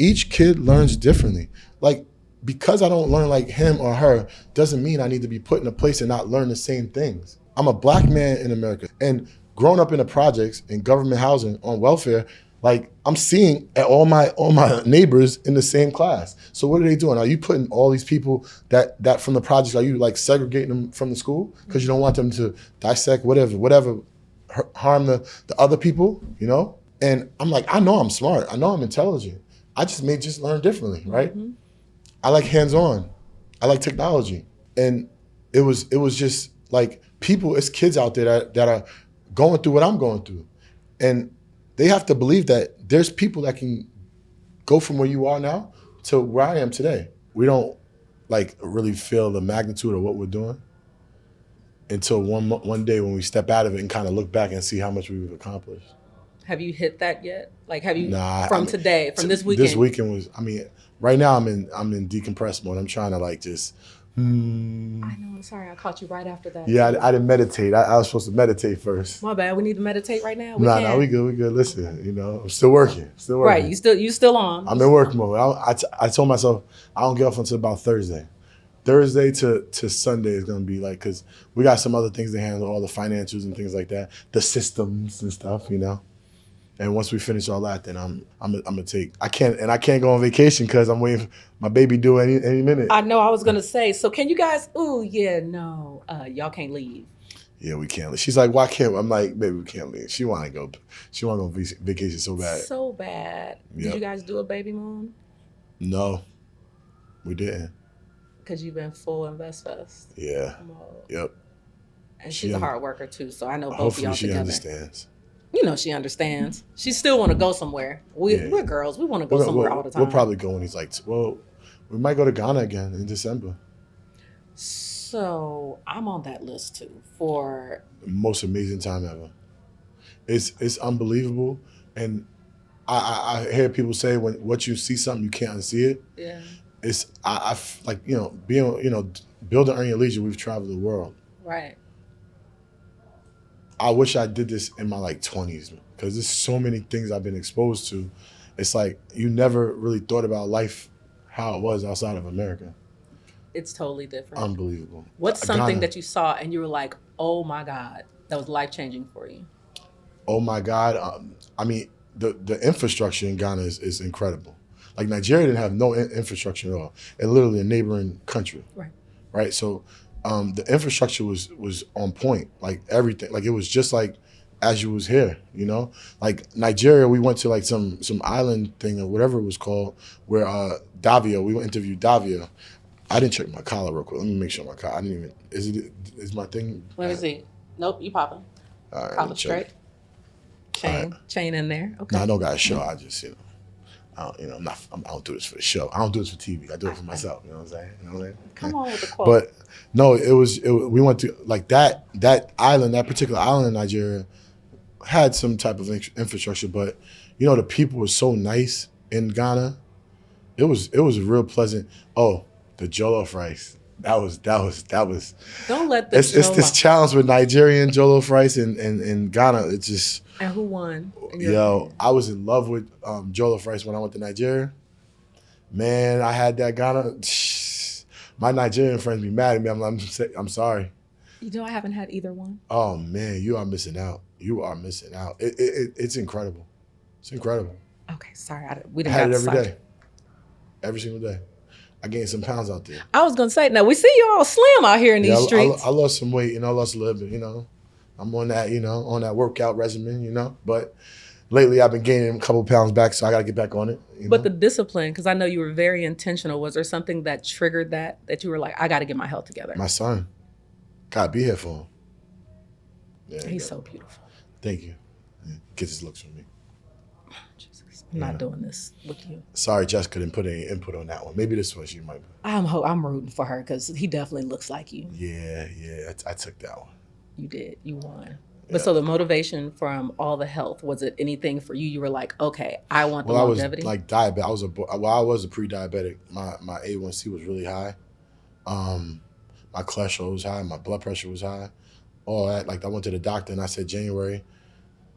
each kid learns differently. Like, because I don't learn like him or her doesn't mean I need to be put in a place and not learn the same things. I'm a black man in America, and growing up in the projects in government housing on welfare, like I'm seeing all my neighbors in the same class. So what are they doing? Are you putting all these people that from the projects, are you like segregating them from the school because you don't want them to dissect whatever harm the other people, you know? And I'm like, I know I'm smart. I know I'm intelligent. I just may just learn differently, right? Mm-hmm. I like hands-on. I like technology. And it was just like people, it's kids out there that are going through what I'm going through. And they have to believe that there's people that can go from where you are now to where I am today. We don't like really feel the magnitude of what we're doing until one day when we step out of it and kind of look back and see how much we've accomplished. Have you hit that yet? Like, have you today, from this weekend? This weekend was, right now I'm in decompress mode. I'm trying to like just. I know, I'm sorry, I caught you right after that. Yeah, I didn't meditate. I was supposed to meditate first. My bad, we need to meditate right now? No, we good. Listen, you know, I'm still working. Right, you still on. I'm in work mode. I told myself I don't get off until about Thursday. Thursday to Sunday is gonna be like, cause we got some other things to handle, all the financials and things like that, the systems and stuff, you know. And once we finish all that, then I'm gonna take. I can't go on vacation because I'm waiting for my baby due any minute. I know. I was gonna say. So can you guys? Ooh, yeah, no, y'all can't leave. Yeah, we can't leave. She's like, why can't we? I'm like, baby, we can't leave. She wanna go vacation so bad. So bad. Yep. Did you guys do a baby moon? No, we didn't. Because you've been full InvestFest. Yeah. Yep. And she's a hard worker too, so I know both of y'all together. Hopefully she understands. You know she understands. She still want to go somewhere. We're girls. We want to go somewhere all the time. We'll probably go when he's like, well, we might go to Ghana again in December. So I'm on that list too for the most amazing time ever. It's unbelievable, and I hear people say when once you see something you can't unsee it. Yeah. It's I like build and earn your leisure. We've traveled the world. Right. I wish I did this in my like 20s because there's so many things I've been exposed to. It's like you never really thought about life how it was outside of America. It's totally different. Unbelievable. What's something that you saw and you were like, oh my God, that was life-changing for you? Oh my God. The infrastructure in Ghana is incredible. Like Nigeria didn't have no infrastructure at all. And literally a neighboring country. Right. So the infrastructure was on point, like everything. Like it was just like as you was here, you know? Like Nigeria, we went to like some island thing or whatever it was called, where 𝗲𝗵𝗲, we interviewed 𝗲𝗵𝗲. I didn't check my collar real quick. Let me make sure my collar, I didn't even, is my thing? Let me see. Nope, you popping. All right, collar straight. Chain in there. Okay. No, I don't got a show. I just, I don't do this for the show. I don't do this for TV. I do it for myself. You know what I'm saying? Come on with the quote. But no, we went to like that island, that particular island in Nigeria had some type of infrastructure, but the people were so nice in Ghana. It was real pleasant. Oh, the jollof rice. That was. Don't let the it's this challenge with Nigerian jollof rice in Ghana. It's just. And who won? I was in love with jollof rice when I went to Nigeria. Man, I had that Ghana. My Nigerian friends be mad at me. I'm sorry. I haven't had either one. Oh man, you are missing out. You are missing out. It's incredible. It's incredible. Okay, sorry. I had it every day. Every single day. I gained some pounds out there. I was gonna say, now we see you all slim out here in these streets. I lost some weight, I lost a little bit, I'm on that, on that workout regimen, but lately I've been gaining a couple pounds back, so I gotta get back on it. But the discipline, because I know you were very intentional. Was there something that triggered that you were like, I gotta get my health together? My son. Gotta be here for him. Yeah, he's so beautiful. Thank you. Yeah, get his looks from me. I'm not doing this with you. Sorry, Jessica didn't put any input on that one. Maybe this one she might. I'm rooting for her because he definitely looks like you. Yeah, I took that one. You did. You won. But so the motivation from 𝗁𝗲, was it anything for you? You were like, okay, I want the longevity. I was like diabetic. I was a pre-diabetic. My A1C was really high. My cholesterol was high. My blood pressure was high. All that. Like I went to the doctor and I said January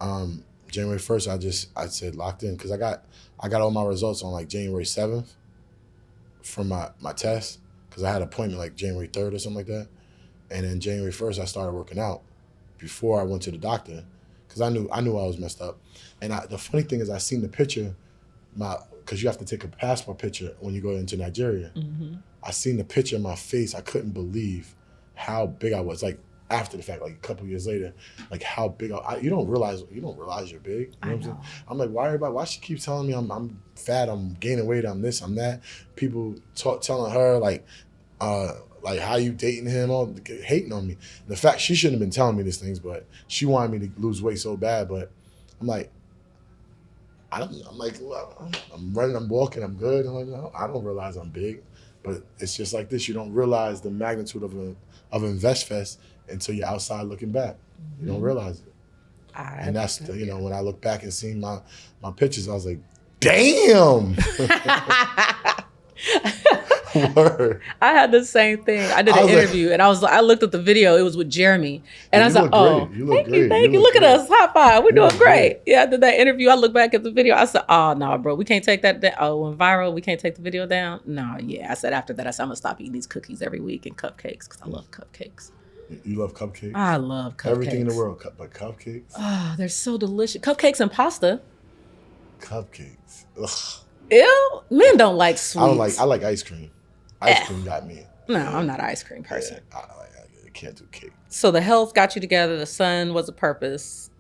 1st, I said locked in because I I got all my results on like January 7th from my test, because I had an appointment like January 3rd or something like that. And then January 1st, I started working out before I went to the doctor, because I knew I was messed up. And the funny thing is, I seen the picture, because you have to take a passport picture when you go into Nigeria. Mm-hmm. I seen the picture of my face. I couldn't believe how big I was. Like after the fact, like a couple years later, like how big you don't realize you're big. You know what I'm saying? I'm like, why she keeps telling me I'm fat, I'm gaining weight, I'm this, I'm that. People telling her like how you dating him, all hating on me. The fact she shouldn't have been telling me these things, but she wanted me to lose weight so bad. But I'm like, well, I'm running, I'm walking, I'm good. I'm like, no, I don't realize I'm big. But it's just like this. You don't realize the magnitude of InvestFest until you're outside looking back. You don't realize it. And that's when I look back and see my pictures, I was like, damn. Word. I had the same thing. I did an interview, and I looked at the video. It was with Jeremy, and I was like, "Oh, thank you. Look at us, high five. We're doing great." Yeah, I did that interview. I looked back at the video. I said, "Oh no, bro, we can't take that down. Oh, when viral, we can't take the video down." No, yeah. I said after that, I said I'm gonna stop eating these cookies every week and cupcakes because I love cupcakes. You love cupcakes? I love cupcakes. Everything in the world, but cupcakes. Oh, they're so delicious. Cupcakes and pasta. Cupcakes. Ugh. Ew, men don't like sweets. I like ice cream. Ice cream got me. No, I'm not an ice cream person. Yeah, I can't do cake. So the health got you together. The 𝗠𝗰𝗵𝗵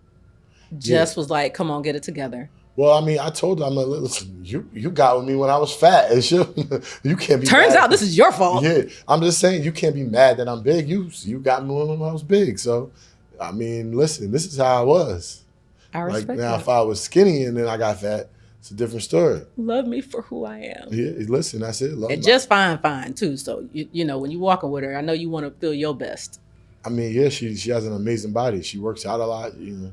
Jess was like, come on, get it together. Well, I mean, I told her, I'm like, listen, you got with me when I was fat. You can't be Turns mad. out this is your fault. Yeah, I'm just saying, you can't be mad that I'm big. You got me when I was big. So, I mean, listen, this is how I was. I respect like now, that. if I was skinny and then I got fat, it's a different story. Love me for who I am. Yeah, listen, that's it. Love and just fine too. So you know when you walking with her, I know you want to feel your best. I mean, yeah, she has an amazing body. She works out a lot. You know,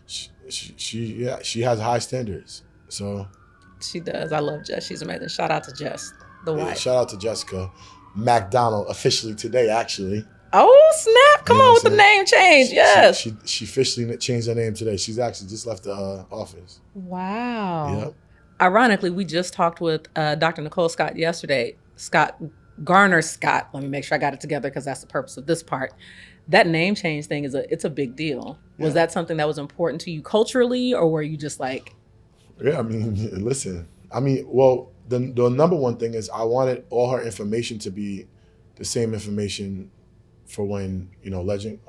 she has high standards. So she does. I love Jess. She's amazing. Shout out to Jess, the wife. Shout out to Jessica MacDonald officially today, actually. Oh snap! Come on with the name change. Yes. She officially changed her name today. She's actually just left the office. Wow. Yep. Ironically, we just talked with Dr. Nicole Scott yesterday. 𝗪𝗠𝗪-Scott. Let me make sure I got it together because that's the purpose of this part. That name change thing it's a big deal. Was that something that was important to you culturally, or were you just like? Yeah, I mean, listen. I mean, well, the number one thing is I wanted all her information to be the same information for when Legend,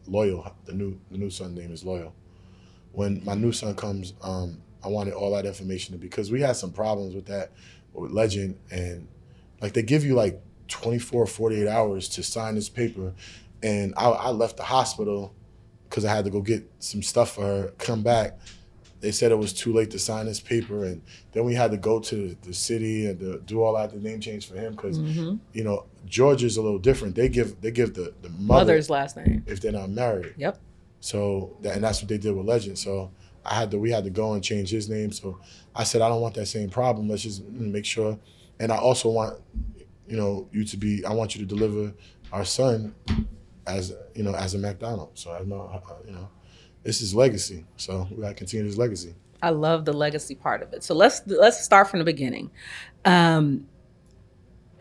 Loyal, the new son name is Loyal. When my new son comes, I wanted all that information because we had some problems with that with Legend, and like they give you like 24, 48 hours to sign this paper, and I left the hospital because I had to go get some stuff for her. Come back, they said it was too late to sign this paper, and then we had to go to the city and do all that, the name change for him because Georgia's a little different. They give the mother's last name if they're not married. Yep. So and that's what they did with Legend. So we had to go and change his name. So I said I don't want that same problem. Let's just make sure. And I also want you to be. I want you to deliver our son as a MacDonald. So I know this is legacy. So we gotta continue this legacy. I love the legacy part of it. So let's start from the beginning.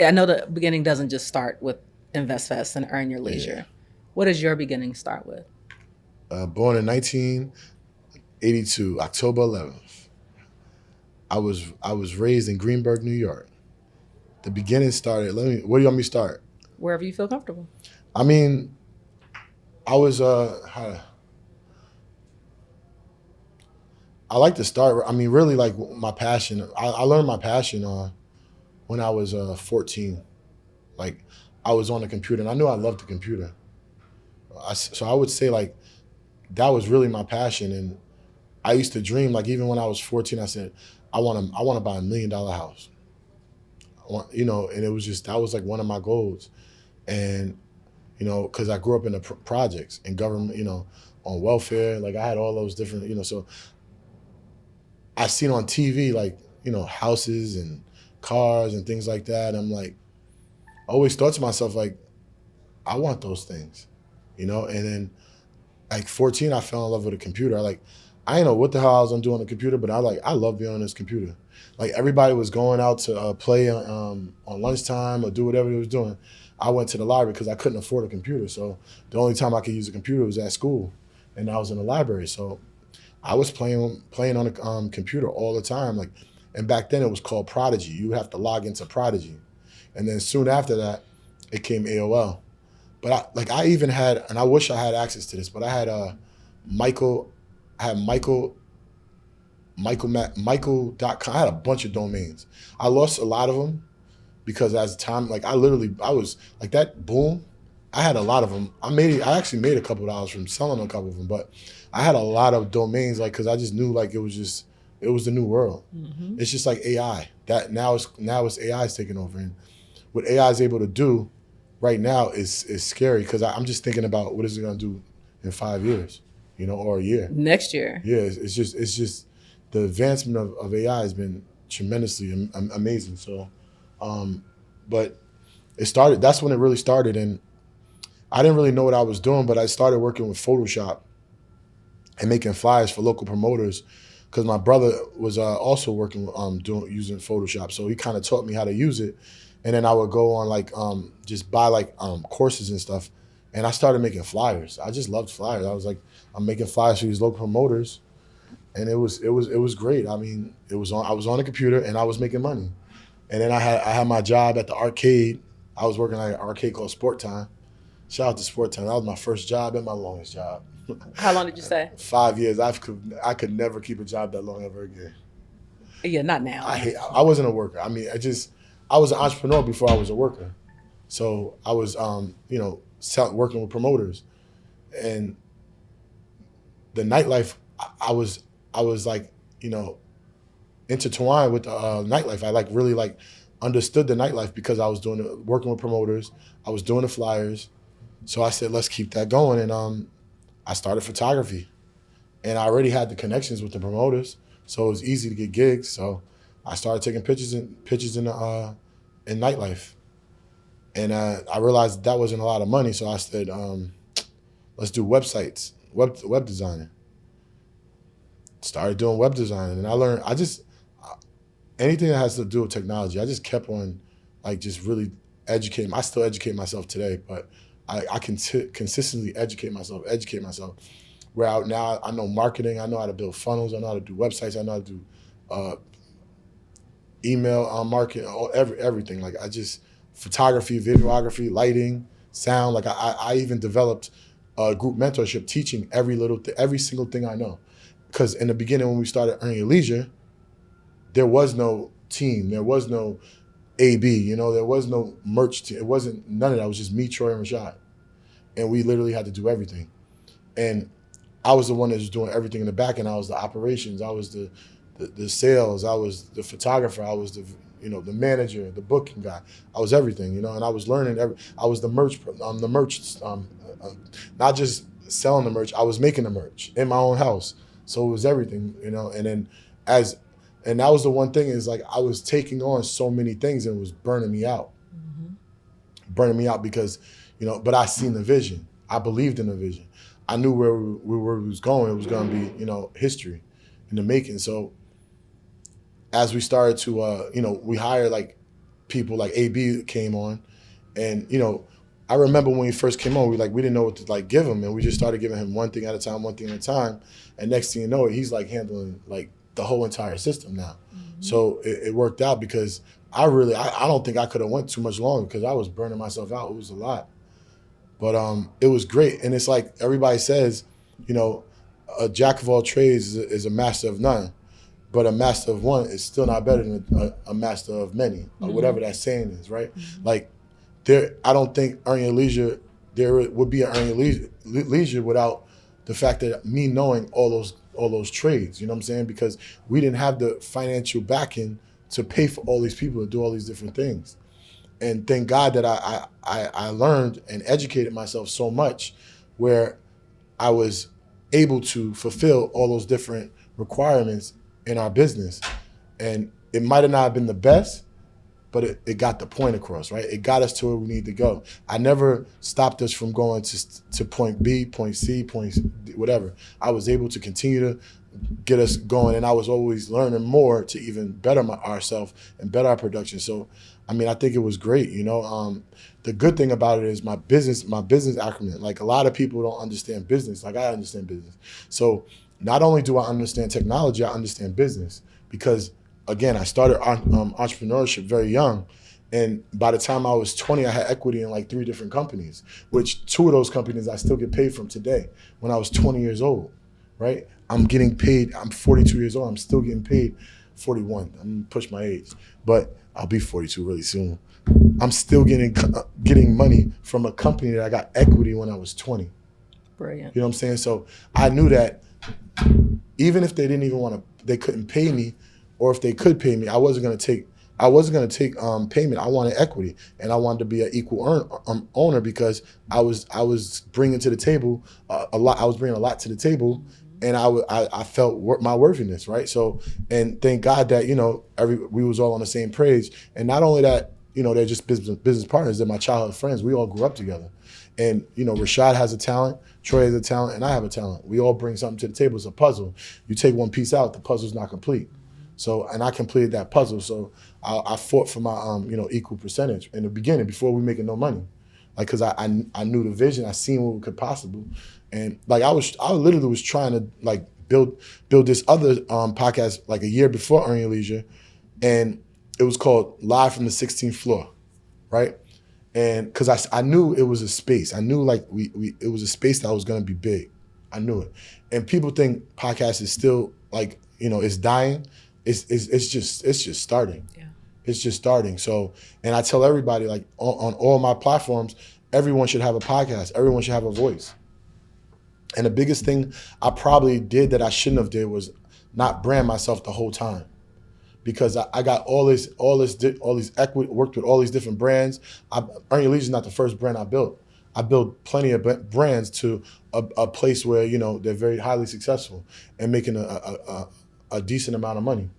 I know the beginning doesn't just start with InvestFest and Earn Your Leisure. Yeah. What does your beginning start with? Born in 1982, October 11th. I was raised in Greenburgh, New York. The beginning started. Where do you want me to start? Wherever you feel comfortable. I mean, I was I like to start. I mean, really, like my passion. I learned my passion when I was 14. Like, I was on the computer, and I knew I loved the computer. So I would say like that was really my passion, and I used to dream. Like even when I was 14, I said I want to buy $1 million house. And it was just that was like one of my goals, and because I grew up in the projects and government, on welfare. Like I had all those different, so I seen on TV like houses and cars and things like that. I'm like, I always thought to myself like, I want those things, and then like 14, I fell in love with a computer. I I didn't know what the hell I was gonna do on the computer, but I love being on this computer. Like everybody was going out to play on lunchtime or do whatever they was doing. I went to the library because I couldn't afford a computer. So the only time I could use a computer was at school, and I was in the library. So I was playing on a computer all the time. Like, and back then it was called Prodigy. You would have to log into Prodigy, and then soon after that, it came AOL. But I even had, and I wish I had access to this, but I had Michael.com. I had a bunch of domains. I lost a lot of them because as time, like I was like that boom. I had a lot of them. I actually made a couple of dollars from selling a couple of them, but I had a lot of domains, like, cause I just knew like it was the new world. Mm-hmm. It's just like AI. That now it's AI's taking over, and what AI is able to do right now is scary, because I'm just thinking about what is it gonna do in 5 years, or a year. Next year. Yeah, it's just the advancement of AI has been tremendously amazing. So, but that's when it really started, and I didn't really know what I was doing, but I started working with Photoshop and making flyers for local promoters, because my brother was also working using Photoshop, so he kind of taught me how to use it. And then I would go on just buy courses and stuff, and I started making flyers. I just loved flyers. I was like, I'm making flyers for these local promoters, and it was great. I mean, I was on a computer and I was making money, and then I had my job at the arcade. I was working at an arcade called Sport Time. Shout out to Sport Time. That was my first job and my longest job. How long did you stay? 5 years. I could never keep a job that long ever again. Yeah, not now. I wasn't a worker. I mean, I was an entrepreneur before I was a worker. So I was, working with promoters, and the nightlife, I was like, intertwined with the nightlife. I really understood the nightlife because I was working with promoters. I was doing the flyers. So I said, let's keep that going. And I started photography, and I already had the connections with the promoters. So it was easy to get gigs. So I started taking pictures in nightlife. And I realized that wasn't a lot of money. So I said, let's do websites, web designing. Started doing web designing, and I learned, anything that has to do with technology, I just kept on just really educating. I still educate myself today, but I can consistently educate myself. Where now I know marketing, I know how to build funnels, I know how to do websites, I know how to do email marketing, everything. Photography, videography, lighting, sound. I even developed a group mentorship teaching every single thing I know. Because in the beginning, when we started Earning Your Leisure, there was no team, there was no AB, there was no merch team. It wasn't none of that. It was just me, Troy, and Rashad. And we literally had to do everything. And I was the one that was doing everything in the back end. I was the operations, I was the sales, I was the photographer, I was the manager, the booking guy. I was everything, and I was learning I was the merch, not just selling the merch, I was making the merch in my own house. So it was everything, and then and that was the one thing is I was taking on so many things and it was burning me out. Mm-hmm. Burning me out because, but I seen the vision. I believed in the vision. I knew where we was going. It was going to be, history in the making. So as we started to, we hired people like AB came on, and, I remember when we first came on, we didn't know what to give him, and we just started giving him one thing at a time. And next thing you know, he's handling the whole entire system now. Mm-hmm. So it worked out because I don't think I could have went too much longer because I was burning myself out. It was a lot, but it was great. And it's like everybody says, a jack of all trades is a master of none, but a master of one is still not better than a master of many, or whatever that saying is, right? Mm-hmm. I don't think Earning Your Leisure, there would be an Earning Your Leisure without the fact that me knowing all those trades, you know what I'm saying? Because we didn't have the financial backing to pay for all these people to do all these different things. And thank God that I learned and educated myself so much where I was able to fulfill all those different requirements in our business. And it might have not been the best, but it got the point across, right? It got us to where we need to go. I never stopped us from going to point B, point C, point whatever. I was able to continue to get us going. And I was always learning more to even better ourselves and better our production. So, I mean, I think it was great, you know. The good thing about it is my business acumen. Like, a lot of people don't understand business like I understand business. So not only do I understand technology, I understand business, because again, I started entrepreneurship very young. And by the time I was 20, I had equity in like 3 different companies, which 2 of those companies I still get paid from today. When I was 20 years old, right? I'm getting paid, I'm 42 years old, I'm still getting paid 41. I'm gonna push my age, but I'll be 42 really soon. I'm still getting money from a company that I got equity when I was 20. Brilliant. You know what I'm saying? So I knew that even if they didn't even they couldn't pay me, or if they could pay me, I wasn't gonna take payment. I wanted equity, and I wanted to be an equal owner, because I was bringing to the table a lot. I was bringing a lot to the table, and I felt my worthiness, right? So, and thank God that, you know, we was all on the same page. And not only that, you know, they're just business partners. They're my childhood friends. We all grew up together. And, you know, Rashad has a talent, Troy has a talent, and I have a talent. We all bring something to the table. It's a puzzle. You take one piece out, the puzzle's not complete. So, and I completed that puzzle. So I fought for my, you know, equal percentage in the beginning before we making no money. Like, cause I knew the vision, I seen what we could possible. And like, I literally was trying to like build this other podcast like a year before Earn Your Leisure. And it was called Live from the 16th Floor, right? And cause I knew it was a space. I knew like it was a space that was gonna be big. I knew it. And people think podcast is still like, you know, it's dying. It's just starting. Yeah. It's just starting. So, and I tell everybody, like on all my platforms, everyone should have a podcast. Everyone should have a voice. And the biggest thing I probably did that I shouldn't have did was not brand myself the whole time, because I got all these equity, worked with all these different brands. Earn Your Leisure is not the first brand I built. I built plenty of brands to a place where, you know, they're very highly successful and making a decent amount of money.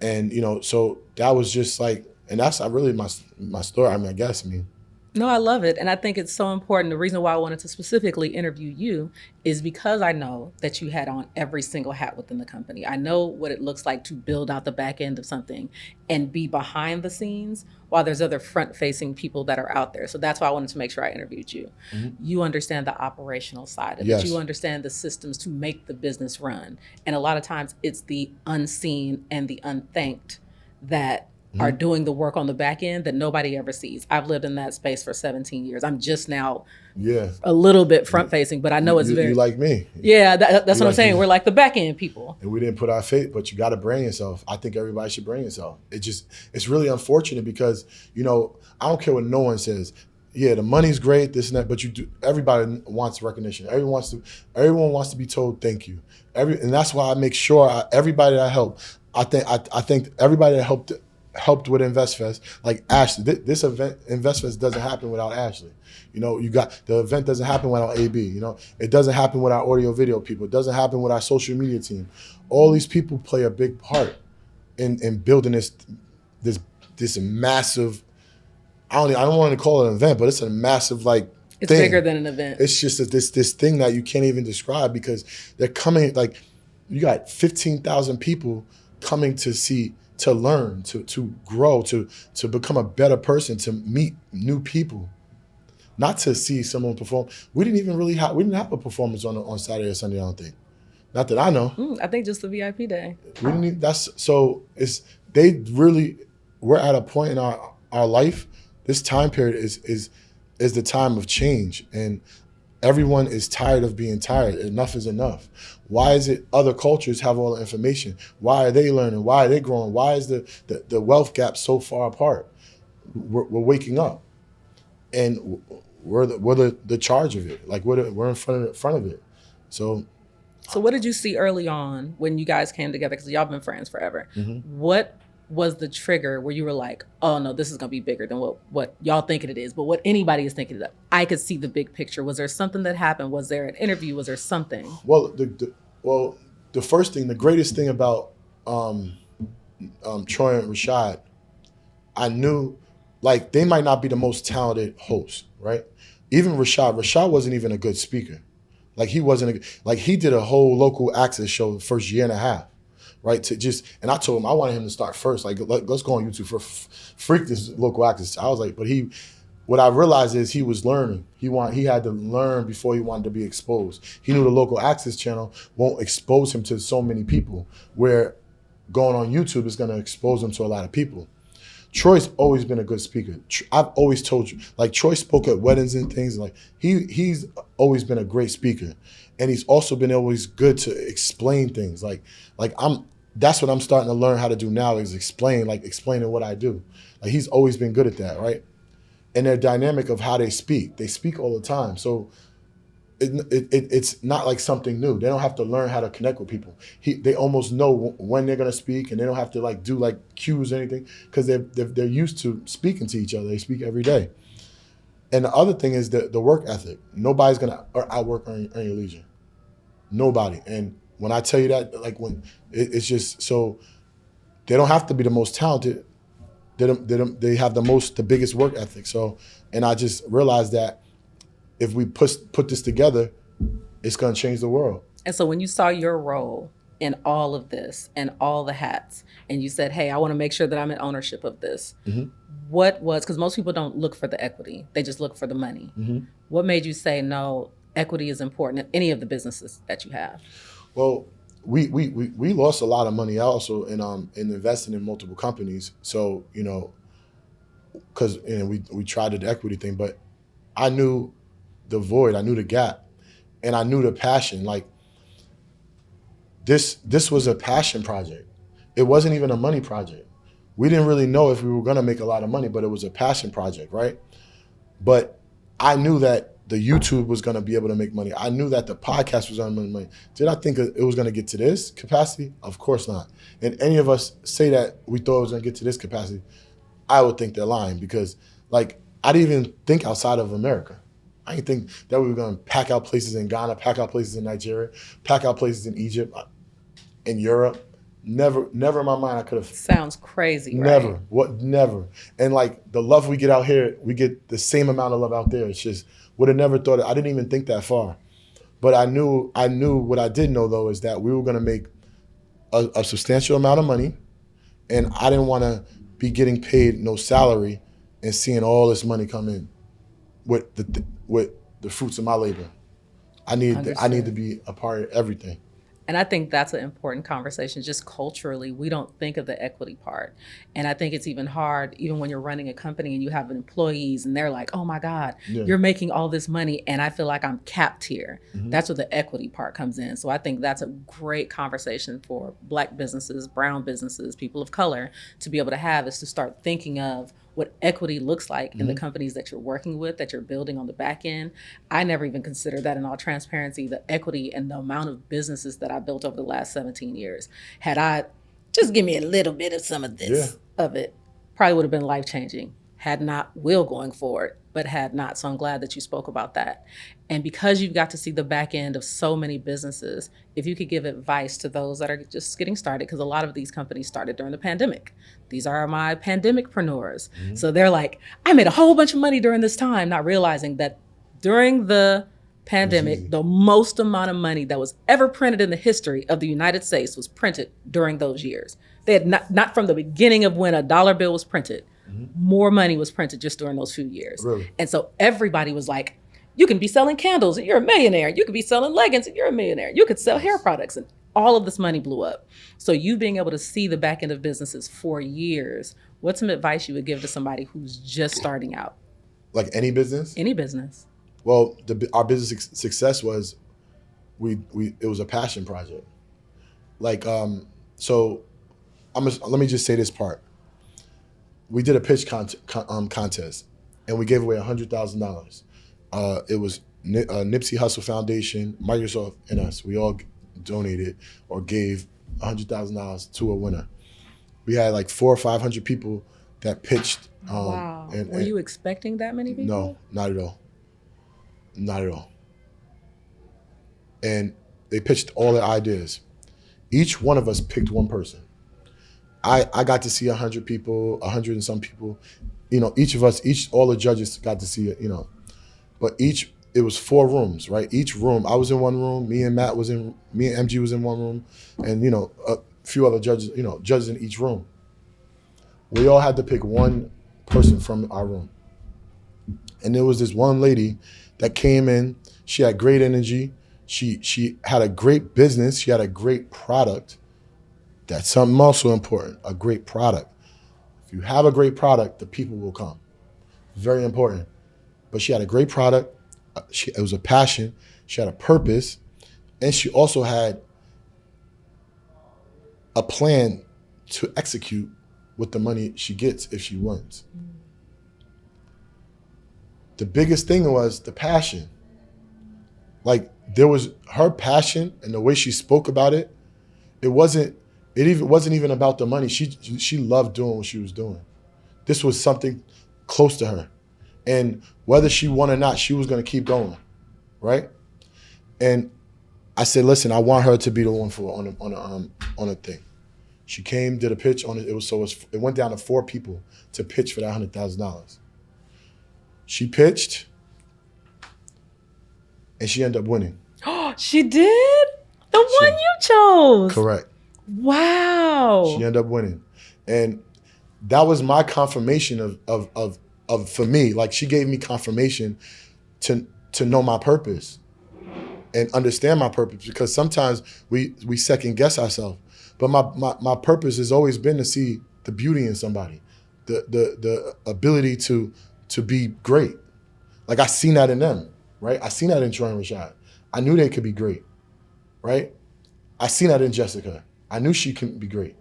And, you know, so that was just like, and that's really my story. I mean, No, I love it. And I think it's so important. The reason why I wanted to specifically interview you is because I know that you had on every single hat within the company. I know what it looks like to build out the back end of something and be behind the scenes while there's other front-facing people that are out there. So that's why I wanted to make sure I interviewed you. Mm-hmm. You understand the operational side of it. You understand the systems to make the business run. And a lot of times it's the unseen and the unthanked that are doing the work on the back end that nobody ever sees. I've lived in that space for 17 years. I'm just now a little bit front facing, but I know it's very... You like me. Yeah, that's what I'm saying. We're like the back end people. And we didn't put our faith, but you got to brand yourself. I think everybody should brand yourself. It's really unfortunate because, you know, I don't care what no one says. Yeah, the money's great, this and that, but everybody wants recognition. Everyone wants to be told thank you. And that's why I make sure everybody that I help, I think everybody that helped with InvestFest, like Ashley. This event, InvestFest, doesn't happen without Ashley. You know, the event doesn't happen without AB. You know, it doesn't happen with our audio video people. It doesn't happen with our social media team. All these people play a big part in building this massive. I don't want to call it an event, but it's a massive It's thing. Bigger than an event. It's just this thing that you can't even describe, because they're coming, like, you got 15,000 people coming to learn, to grow, to become a better person, to meet new people, not to see someone perform. We didn't have a performance on Saturday or Sunday, I don't think. Not that I know. I think just the VIP day. We didn't we're at a point in our life. This time period is the time of change, and everyone is tired of being tired. Enough is enough. Why is it other cultures have all the information? Why are they learning? Why are they growing? Why is the wealth gap so far apart? We're waking up, and we're the charge of it. Like we're in front of it. So what did you see early on when you guys came together? Because y'all been friends forever. Mm-hmm. What was the trigger where you were like, oh no, this is gonna be bigger than what y'all thinking it is, but what anybody is thinking that I could see the big picture? Was there something that happened? Was there an interview? Was there something? Well, the first thing, the greatest thing about Troy and Rashad, I knew, like, they might not be the most talented hosts, right? Even Rashad wasn't even a good speaker. Like he wasn't, like he did a whole local access show the first year and a half, right? And I told him I wanted him to start first. Like, let's go on YouTube for freak this local access. I was like, but what I realized is he was learning. He had to learn before he wanted to be exposed. He knew the local access channel won't expose him to so many people, where going on YouTube is gonna expose him to a lot of people. Troy's always been a good speaker. I've always told you, like Troy spoke at weddings and things. Like he's always been a great speaker, and he's also been always good to explain things. That's what I'm starting to learn how to do now, is explaining what I do. Like he's always been good at that, right? And their dynamic of how they speak all the time. So it's not like something new. They don't have to learn how to connect with people. They almost know when they're gonna speak, and they don't have to like do like cues or anything, because they're used to speaking to each other. They speak every day. And the other thing is the work ethic. Nobody's gonna outwork Earn Your Leisure. Nobody. And when I tell you that, like when it's just, so they don't have to be the most talented. They have the biggest work ethic. So, and I just realized that if we put this together, it's gonna change the world. And so when you saw your role in all of this and all the hats, and you said, hey, I wanna make sure that I'm in ownership of this, what was, because most people don't look for the equity, they just look for the money. What made you say, no, equity is important in any of the businesses that you have? Well, we lost a lot of money also in investing in multiple companies. So, you know, because we tried the equity thing, but I knew the void, I knew the gap, and I knew the passion. Like this was a passion project. It wasn't even a money project. We didn't really know if we were gonna make a lot of money, but it was a passion project, right? But I knew that the YouTube was gonna be able to make money. I knew that the podcast was gonna make money. Did I think it was gonna get to this capacity? Of course not. And any of us say that we thought it was gonna get to this capacity, I would think they're lying, because like I didn't even think outside of America. I didn't think that we were gonna pack out places in Ghana, pack out places in Nigeria, pack out places in Egypt, in Europe. Never in my mind I could have. Sounds crazy, never, right? Never. And like the love we get out here, we get the same amount of love out there. It's just, would have never thought it. I didn't even think that far. But I knew what I did know though, is that we were gonna make a substantial amount of money, and I didn't wanna be getting paid no salary and seeing all this money come in with the fruits of my labor. I need to be a part of everything. And I think that's an important conversation. Just culturally, we don't think of the equity part. And I think it's even hard, even when you're running a company and you have employees and they're like, oh my God, you're making all this money and I feel like I'm capped here. That's where the equity part comes in. So I think that's a great conversation for Black businesses, brown businesses, people of color to be able to have, is to start thinking of what equity looks like in the companies that you're working with, that you're building on the back end. I never even considered that, in all transparency, the equity and the amount of businesses that I built over the last 17 years. Had I just give me a little bit of some of this, of it, probably would have been life-changing. Had not, will going forward, but had not. So I'm glad that you spoke about that. And because you've got to see the back end of so many businesses, if you could give advice to those that are just getting started, because a lot of these companies started during the pandemic. These are my pandemicpreneurs. So they're like, I made a whole bunch of money during this time, not realizing that during the pandemic, the most amount of money that was ever printed in the history of the United States was printed during those years. They had not from the beginning of when a dollar bill was printed. More money was printed just during those few years. Really? And so everybody was like, you can be selling candles and you're a millionaire. You could be selling leggings and you're a millionaire. You could sell hair products, and all of this money blew up. So you being able to see the back end of businesses for years, what's some advice you would give to somebody who's just starting out? Like any business? Any business. Well, our business success was, it was a passion project. Like, so let me just say this part. We did a pitch contest, and we gave away $100,000. It was 𝗵𝗲 Hustle Foundation, Microsoft, and us. We all donated or gave $100,000 to a winner. We had like 400 or 500 people that pitched. Wow. Were you expecting that many people? No, not at all. Not at all. And they pitched all their ideas. Each one of us picked one person. I got to see 100 people, 100 and some people. You know, all the judges got to see it, you know. But each it was 4 rooms, right? Each room, I was in one room, me and MG was in one room, and you know, a few other judges, you know, judges in each room. We all had to pick one person from our room. And there was this one lady that came in, she had great energy, she had a great business, she had a great product. That's something also important, a great product. If you have a great product, the people will come. Very important. But she had a great product, it was a passion, she had a purpose, and she also had a plan to execute with the money she gets if she wins. The biggest thing was the passion. Like, there was her passion and the way she spoke about it. It wasn't even about the money. She loved doing what she was doing. This was something close to her. And whether she won or not, she was gonna keep going, right? And I said, listen, I want her to be the one on a thing. She came, did a pitch on it. It went down to 4 people to pitch for that $100,000. She pitched, and she ended up winning. She did? The one you chose? Correct. Wow. She ended up winning. And that was my confirmation of for me. Like, she gave me confirmation to know my purpose and understand my purpose, because sometimes we second guess ourselves. But my purpose has always been to see the beauty in somebody, the ability to be great. Like, I seen that in them, right? I seen that in 𝘀𝘀𝗶𝗵. I knew they could be great, right? I seen that in Jessica. I knew she could be great.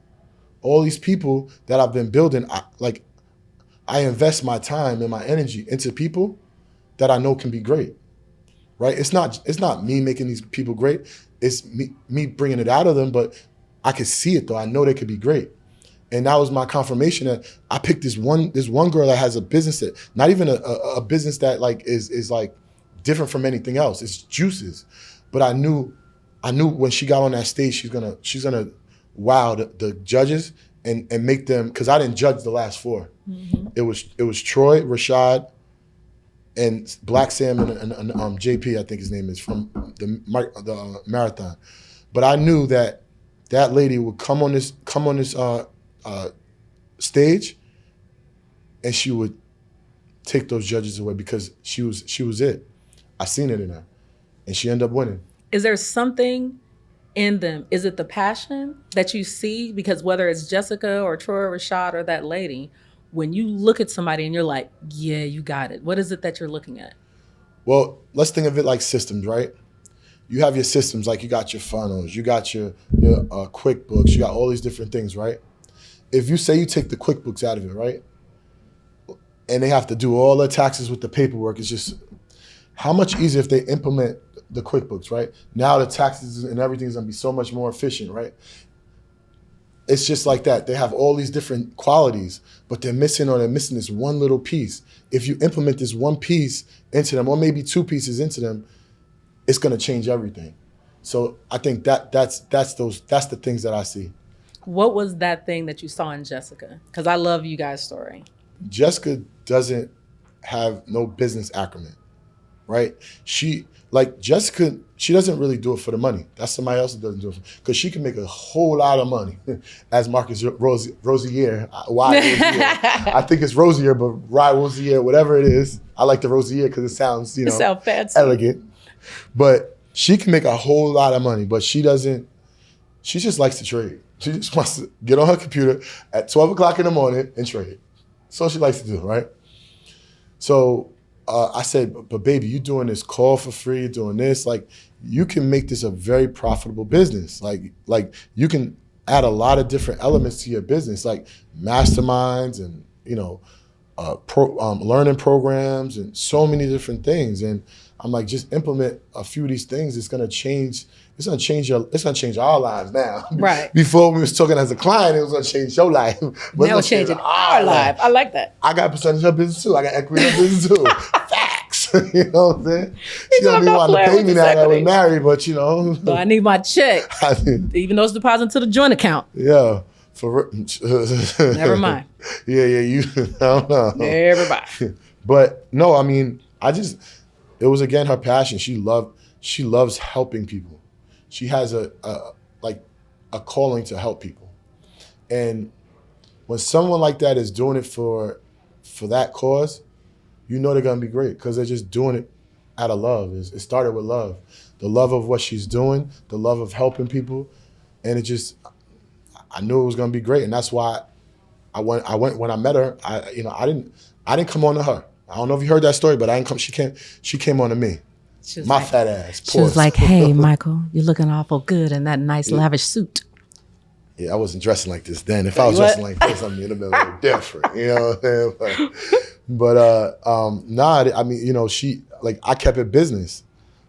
All these people that I've been building, I invest my time and my energy into people that I know can be great, right? It's not me making these people great. It's me bringing it out of them, but I could see it though. I know they could be great. And that was my confirmation that I picked this one girl that has a business that, not even a business that like is like different from anything else. It's juices. But I knew when she got on that stage, she's gonna wow the judges and make them, because I didn't judge the last 4. Mm-hmm. It was Troy, Rashad, and Black Sam and JP, I think his name is, from the marathon. But I knew that lady would come on this stage, and she would take those judges away, because she was it. I seen it in her, and she ended up winning. Is there something in them? Is it the passion that you see? Because whether it's Jessica or Troy or Rashad or that lady, when you look at somebody and you're like, yeah, you got it. What is it that you're looking at? Well, let's think of it like systems, right? You have your systems, like you got your funnels, you got your QuickBooks, you got all these different things, right? If you say you take the QuickBooks out of it, right? And they have to do all their taxes with the paperwork, it's just, how much easier if they implement the QuickBooks, right? Now the taxes and everything is gonna be so much more efficient, right? It's just like that. They have all these different qualities, but they're missing this one little piece. If you implement this one piece into them, or maybe 2 pieces into them, it's gonna change everything. So I think that's the things that I see. What was that thing that you saw in Jessica? Because I love you guys' story. Jessica doesn't have no business acumen, right? She doesn't really do it for the money. That's somebody else that doesn't do it, because she can make a whole lot of money. As Marcus Rosier, I think it's Rosier, but Rosier, whatever it is. I like the Rosier because it sounds, fancy, elegant. But she can make a whole lot of money, but she doesn't. She just likes to trade. She just wants to get on her computer at 12 o'clock in the morning and trade. That's all she likes to do, right? So I said, but baby, you're doing this call for free, you're doing this, like, you can make this a very profitable business. Like you can add a lot of different elements to your business, like masterminds and, learning programs and so many different things. And I'm like, just implement a few of these things. It's gonna change our lives now. Right. Before we was talking as a client, it was gonna change your life. But now it's changing our life. I like that. I got a percentage of her business too. I got equity in her business too. Facts. You know what I'm saying? She don't be wanting to pay me now that we're married, but But I need my check. Even though it's deposited to the joint account. Yeah. Never mind. Yeah, I don't know. Never mind. But no, I mean, it it was again her passion. She loves helping people. She has a calling to help people. And when someone like that is doing it for that cause, you know they're gonna be great because they're just doing it out of love. It started with love. The love of what she's doing, the love of helping people. And I knew it was gonna be great. And that's why I went when I met her, I didn't come on to her. I don't know if you heard that story, but I didn't come, she came on to me. My like, fat ass. She was like, hey, Michael, you're looking awful good in that nice lavish suit. Yeah, I wasn't dressing like this then. If I was dressing like this, I mean, it'd have been a little different, you know what I'm saying? But I mean, I kept it business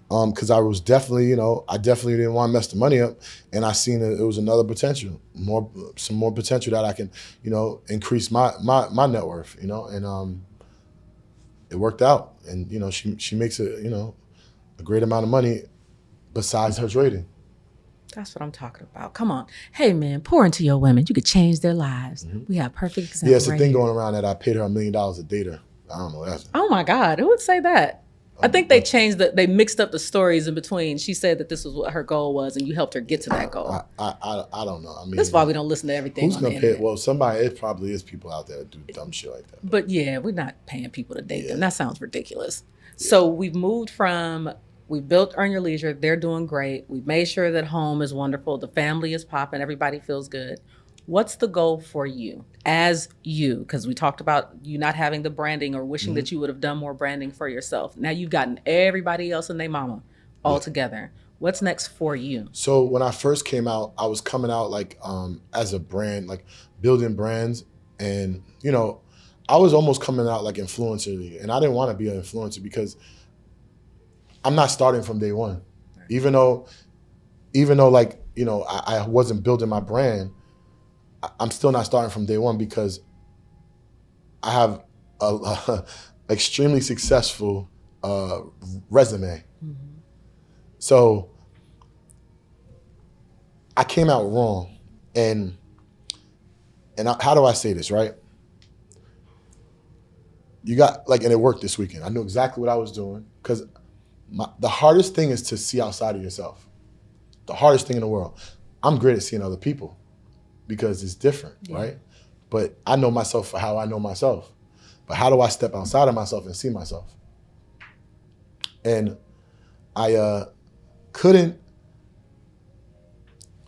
because I was definitely, I definitely didn't want to mess the money up. And I seen it was another potential, some more potential that I can, increase my net worth, and it worked out. And, she makes a great amount of money besides her trading. That's what I'm talking about. Come on. Hey, man, pour into your women. You could change their lives. Mm-hmm. We have perfect examples. Yeah, it's a thing going around that I paid her $1 million to date her. I don't know. Oh, my God. Who would say that? I think they changed they mixed up the stories in between. She said that this was what her goal was, and you helped her get to that goal. I don't know. I mean, that's why we don't listen to everything. Who's going to pay it? Well, it probably is people out there that do dumb shit like that. But yeah, we're not paying people to date them. That sounds ridiculous. Yeah. So we've moved from... We built Earn Your Leisure. They're doing great. We've made sure that home is wonderful. The family is popping. Everybody feels good. What's the goal for you as you? Because we talked about you not having the branding or wishing that you would have done more branding for yourself. Now you've gotten everybody else and their mama all together. What's next for you? So when I first came out, I was coming out like as a brand, like building brands. And, I was almost coming out like influencer. And I didn't want to be an influencer because I'm not starting from day one. Even though like, I wasn't building my brand, I'm still not starting from day one because I have a extremely successful resume. Mm-hmm. So I came out wrong. And how do I say this, right? You got, and it worked this weekend. I knew exactly what I was doing because the hardest thing is to see outside of yourself. The hardest thing in the world. I'm great at seeing other people because it's different, right? But I know myself for how I know myself. But how do I step outside of myself and see myself? And I couldn't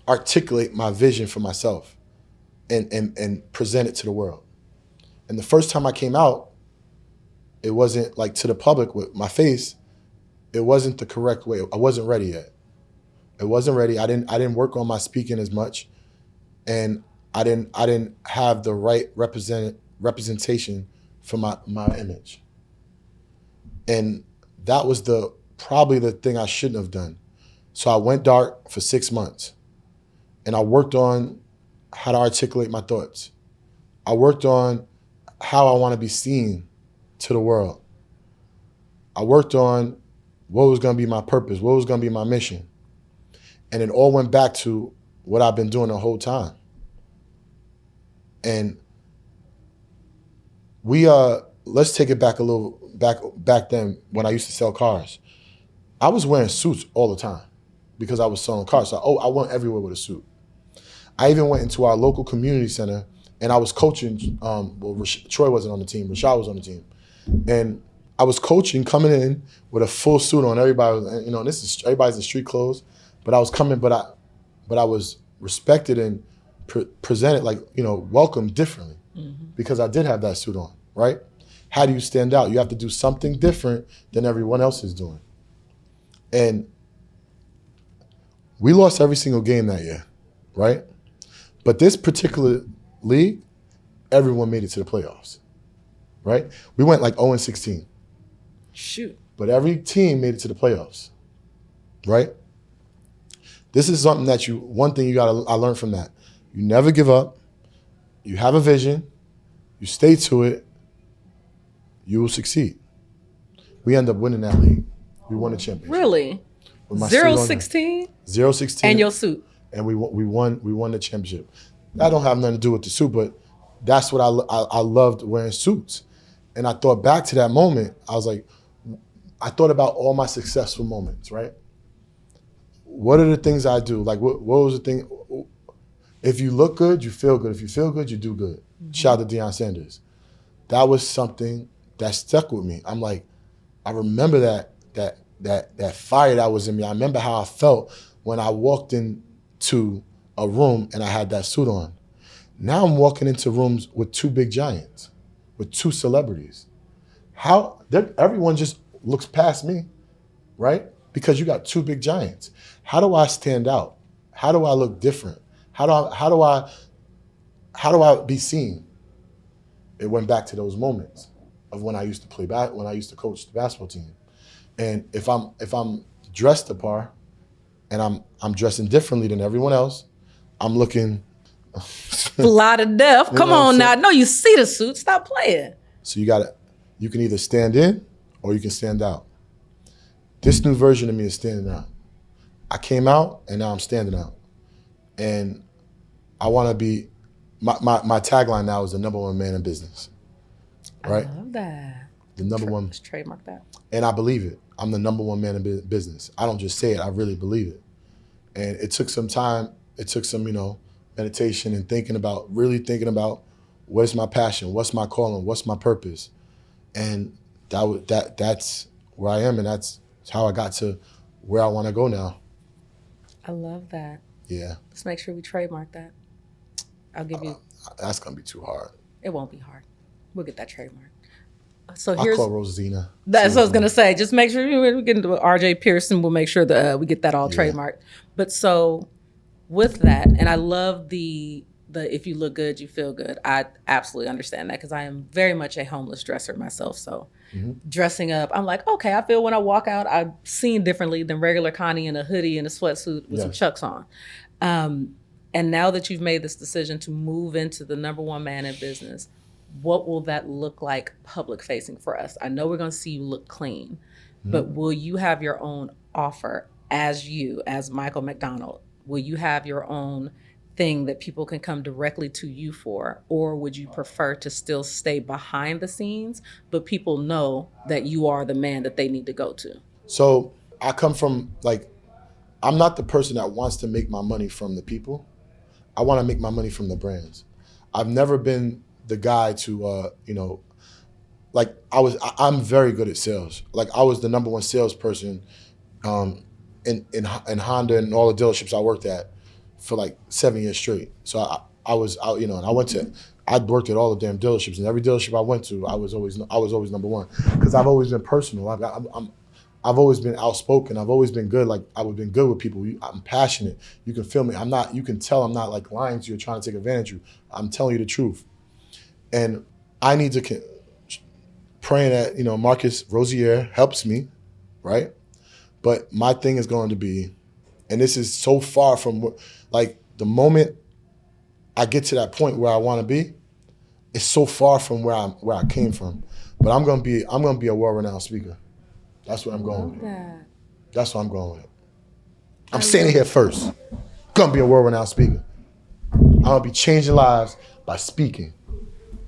articulate my vision for myself and present it to the world. And the first time I came out, it wasn't to the public with my face. It wasn't the correct way. I wasn't ready yet. It wasn't ready. I didn't work on my speaking as much, and I didn't have the right representation for my image. And that was probably the thing I shouldn't have done. So I went dark for 6 months, and I worked on how to articulate my thoughts. I worked on how I want to be seen to the world. I worked on what was going to be my purpose, what was going to be my mission. And it all went back to what I've been doing the whole time. And let's take it back a little, back then when I used to sell cars. I was wearing suits all the time because I was selling cars. So I went everywhere with a suit. I even went into our local community center and I was coaching, Troy wasn't on the team, Rashad was on the team. And I was coaching, coming in with a full suit on. Everybody was, everybody's in street clothes, but I was coming, but I was respected and presented welcomed differently because I did have that suit on, right? How do you stand out? You have to do something different than everyone else is doing. And we lost every single game that year, right? But this particular league, everyone made it to the playoffs, right? We went 0-16. Shoot. But every team made it to the playoffs, right? This is something one thing I learned from that. You never give up. You have a vision. You stay to it. You will succeed. We end up winning that league. We won the championship. Really? 0-16? 0-16. And your suit. And we won the championship. That don't have nothing to do with the suit, but that's what I loved wearing suits. And I thought back to that moment. I was like, I thought about all my successful moments, right? What are the things I do? Like, what was the thing? If you look good, you feel good. If you feel good, you do good. Shout out to Deion Sanders. That was something that stuck with me. I'm like, I remember that fire that was in me. I remember how I felt when I walked into a room and I had that suit on. Now I'm walking into rooms with two big giants, with two celebrities. Everyone just looks past me, right? Because you got two big giants. How do I stand out? How do I look different? How do I be seen? It went back to those moments of when I used to when I used to coach the basketball team. And if I'm dressed apart and I'm dressing differently than everyone else, I'm looking fly to death. Come on now. I know you see the suit. Stop playing. So you can either stand in or you can stand out. This new version of me is standing out. I came out and now I'm standing out. And I want to be, my tagline now is the #1 man in business. Right? I love that. The number one. Let's trademark that. And I believe it. I'm the #1 man in business. I don't just say it, I really believe it. And it took some time, it took some, meditation and really thinking about what is my passion, what's my calling, what's my purpose. And that's where I am, and that's how I got to where I want to go now. I love that. Yeah. Let's make sure we trademark that. I'll give you. That's gonna be too hard. It won't be hard. We'll get that trademark. So I'll call 𝘂𝘆𝘶. That's what I was gonna say. Just make sure we get into RJ Pearson. We'll make sure that we get that all trademarked. But so with that, and I love the if you look good, you feel good. I absolutely understand that because I am very much a homeless dresser myself. So dressing up, I'm like, okay, I feel when I walk out, I'm seen differently than regular Connie in a hoodie and a sweatsuit with some Chucks on. And now that you've made this decision to move into the #1 man in business, what will that look like public facing for us? I know we're going to see you look clean, but will you have your own offer as Michael MacDonald? Will you have your own thing that people can come directly to you for? Or would you prefer to still stay behind the scenes, but people know that you are the man that they need to go to? So I come from, I'm not the person that wants to make my money from the people. I want to make my money from the brands. I've never been the guy to, I'm very good at sales. I was the #1 salesperson in Honda and all the dealerships I worked at for 7 years straight. So I worked at all the damn dealerships, and every dealership I went to, I was always #1 because I've always been personal. I've always been outspoken. I've always been good. I've been good with people. I'm passionate. You can feel me. You can tell I'm not lying to you or trying to take advantage of you. I'm telling you the truth. And I need to praying that, Marcus Rosier helps me, right? But my thing is going to be, and this is so far from, the moment I get to that point where I want to be, it's so far from where I came from. But I'm gonna be a world-renowned speaker. That's what I'm going with. That's what I'm going with. I'm saying it here first. Gonna be a world-renowned speaker. I'm gonna be changing lives by speaking.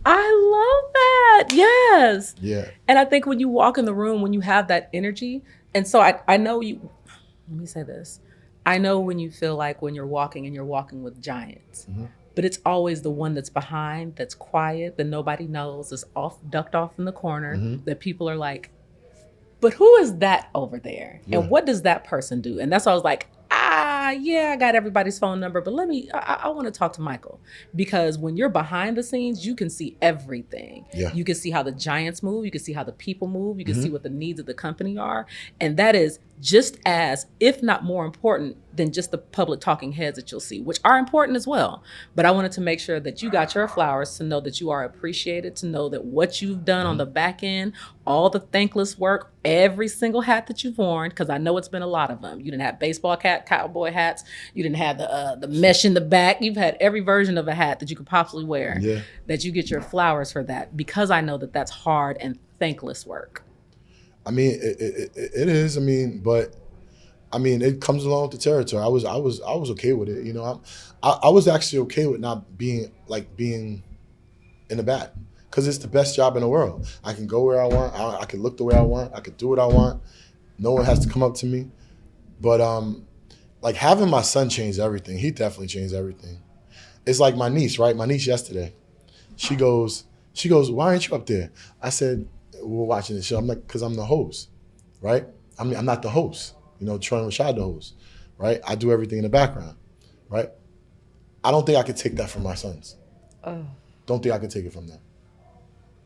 I love that. Yes. Yeah. And I think when you walk in the room, when you have that energy, and so I know you, let me say this. I know when you feel like when you're walking with giants, but it's always the one that's behind, that's quiet, that nobody knows, is ducked off in the corner, that people are like, but who is that over there? Yeah. And what does that person do? And that's why I was like, I got everybody's phone number, but I want to talk to Michael. Because when you're behind the scenes, you can see everything. Yeah. You can see how the giants move. You can see how the people move. You can see what the needs of the company are. And that is just as, if not more important than just the public talking heads that you'll see, which are important as well. But I wanted to make sure that you got your flowers, to know that you are appreciated, to know that what you've done on the back end, all the thankless work, every single hat that you've worn, because I know it's been a lot of them. You didn't have baseball cap, cowboy hats. You didn't have the mesh in the back. You've had every version of a hat that you could possibly wear. Yeah. That you get your flowers for that, because I know that that's hard and thankless work. I mean, it is. But it comes along with the territory. I was okay with it. I was actually okay with not being in the back. because it's the best job in the world. I can go where I want. I can look the way I want. I can do what I want. No one has to come up to me. But like having my son changed everything. He definitely changed everything. It's like my niece, right? My niece yesterday, she goes, why aren't you up there? I said, we're watching the show. I'm like, because I'm the host, right? I mean, I'm not the host. You know, 𝗠𝗰𝗄𝗵 the host, right? I do everything in the background, right? I don't think I could take that from my sons. Don't think I could take it from them.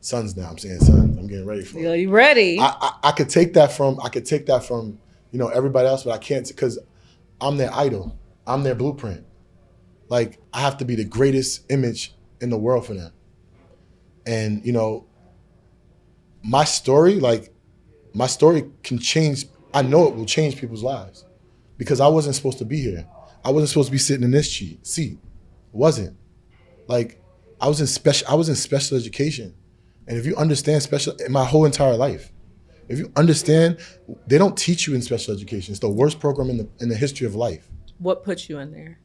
Sons now, I'm saying sons. I'm getting ready for it. You ready? I could take that from, you know, everybody else, but I can't, because I'm their idol. I'm their blueprint. Like, I have to be the greatest image in the world for them. And, you know, my story can change. I know it will change people's lives because I wasn't supposed to be here. I wasn't supposed to be sitting in this seat. Wasn't. Like, I was in special education. And if you understand my whole entire life, if you understand, they don't teach you in special education. It's the worst program in the history of life. What put you in there?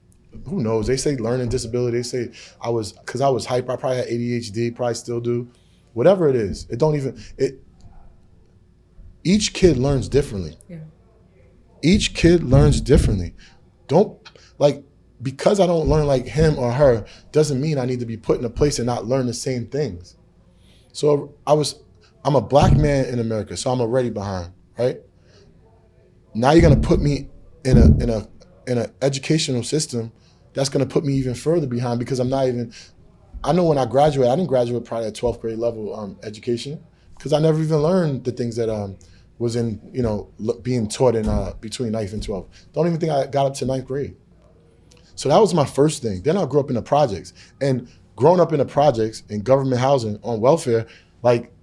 Who knows? They say learning disability. They say because I was hyper. I probably had ADHD, probably still do. Whatever it is, each kid learns differently. Yeah. Each kid learns differently. Because I don't learn like him or her doesn't mean I need to be put in a place and not learn the same things. So I'm a black man in America, so I'm already behind, right? Now you're gonna put me in an educational system that's gonna put me even further behind because I'm not even. I know when I graduated, I didn't graduate probably at 12th grade level education because I never even learned the things that was in, you know, being taught in between 9th and 12th. Don't even think I got up to 9th grade. So that was my first thing. Then I grew up in the projects, and growing up in the projects in government housing on welfare, like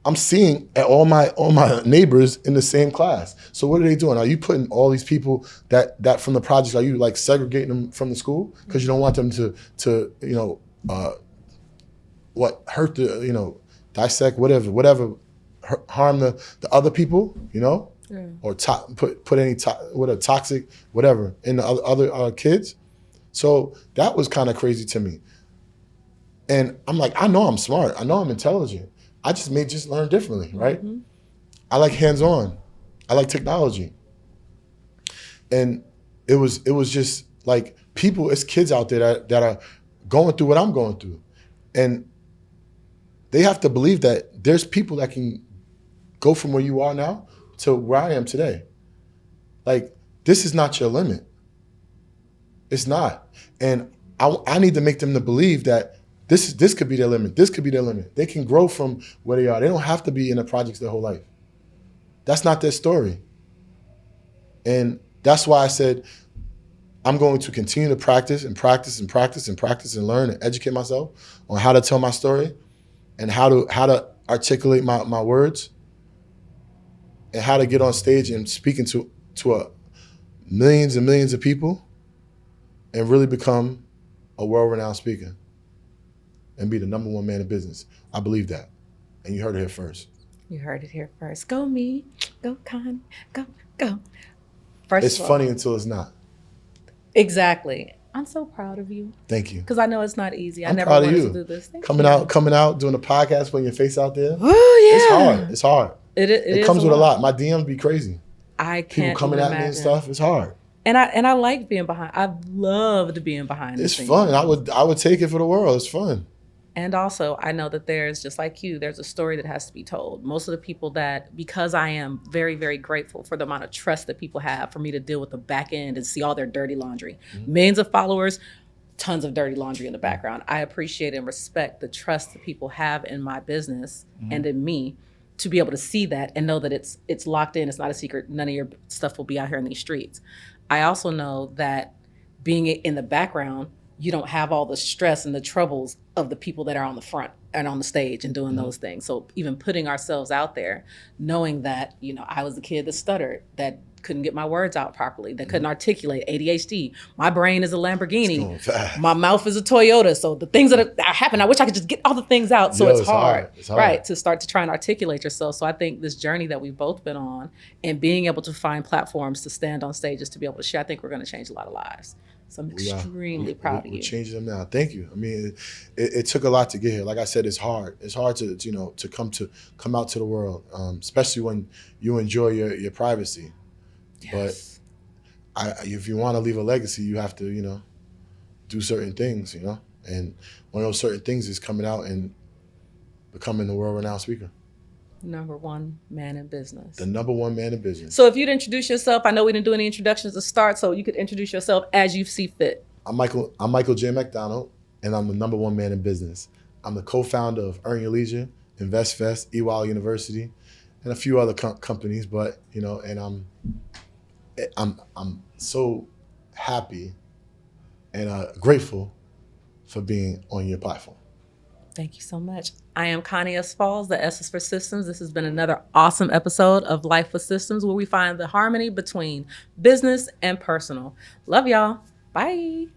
I'm seeing all my neighbors in the same class. So what are they doing? Are you putting all these people that from the projects? Are you like segregating them from the school because you don't want them to you know hurt the, you know, dissect whatever harm the other people, you know, or put any toxic whatever in the other kids. So that was kind of crazy to me. And I'm like, I know I'm smart. I know I'm intelligent. I just may learn differently, right? Mm-hmm. I like hands-on. I like technology. And it was just like people, it's kids out there that are going through what I'm going through. And they have to believe that there's people that can go from where you are now to where I am today. Like, this is not your limit. It's not. And I need to make them to believe that this could be their limit. This could be their limit. They can grow from where they are. They don't have to be in the projects their whole life. That's not their story. And that's why I said, I'm going to continue to practice and learn and educate myself on how to tell my story and how to articulate my words and how to get on stage and speaking to millions and millions of people and really become a world-renowned speaker and be the #1 man in business. I believe that. And you heard it here first. You heard it here first. Go me, go Connie, go. It's funny until it's not. Exactly. I'm so proud of you. Thank you. Because I know it's not easy. I I'm never proud wanted of you. to do this. Coming out, doing a podcast, putting your face out there. Oh yeah. It's hard. It comes with a lot. My DMs be crazy. I can't People coming at me and stuff. It's hard. And I like being behind. I've loved being behind. It's fun. I would take it for the world. It's fun. And also, I know that there's, just like you, there's a story that has to be told. Most of the people that, because I am very, very grateful for the amount of trust that people have for me to deal with the back end and see all their dirty laundry. Mm-hmm. Millions of followers, tons of dirty laundry in the background. I appreciate and respect the trust that people have in my business and in me to be able to see that and know that it's locked in, it's not a secret, none of your stuff will be out here in these streets. I also know that being in the background, you don't have all the stress and the troubles of the people that are on the front and on the stage and doing those things. So even putting ourselves out there, knowing that, you know, I was a kid that stuttered, that couldn't get my words out properly, that couldn't articulate, ADHD. My brain is a Lamborghini. My mouth is a Toyota. So the things that happen, I wish I could just get all the things out. So it's hard, right, to start to try and articulate yourself. So I think this journey that we've both been on and being able to find platforms to stand on stages to be able to share, I think we're going to change a lot of lives. So I'm extremely proud of you. We're changing them now. Thank you. I mean, it took a lot to get here. Like I said, it's hard. It's hard to, you know, to come out to the world, especially when you enjoy your privacy. Yes. But if you want to leave a legacy, you have to, you know, do certain things, you know. And one of those certain things is coming out and becoming the world-renowned speaker. #1 man in business. The #1 man in business. So if you'd introduce yourself, I know we didn't do any introductions to start, so you could introduce yourself as you see fit. I'm Michael J. MacDonald, and I'm the #1 man in business. I'm the co-founder of 𝗠𝗰𝗄𝐿, InvestFest, EYL University, and a few other companies. But you know, and I'm so happy and grateful for being on your platform. Thank you so much. I am Connie S. Falls, the S is for Systems. This has been another awesome episode of Life with Systems, where we find the harmony between business and personal. Love y'all. Bye.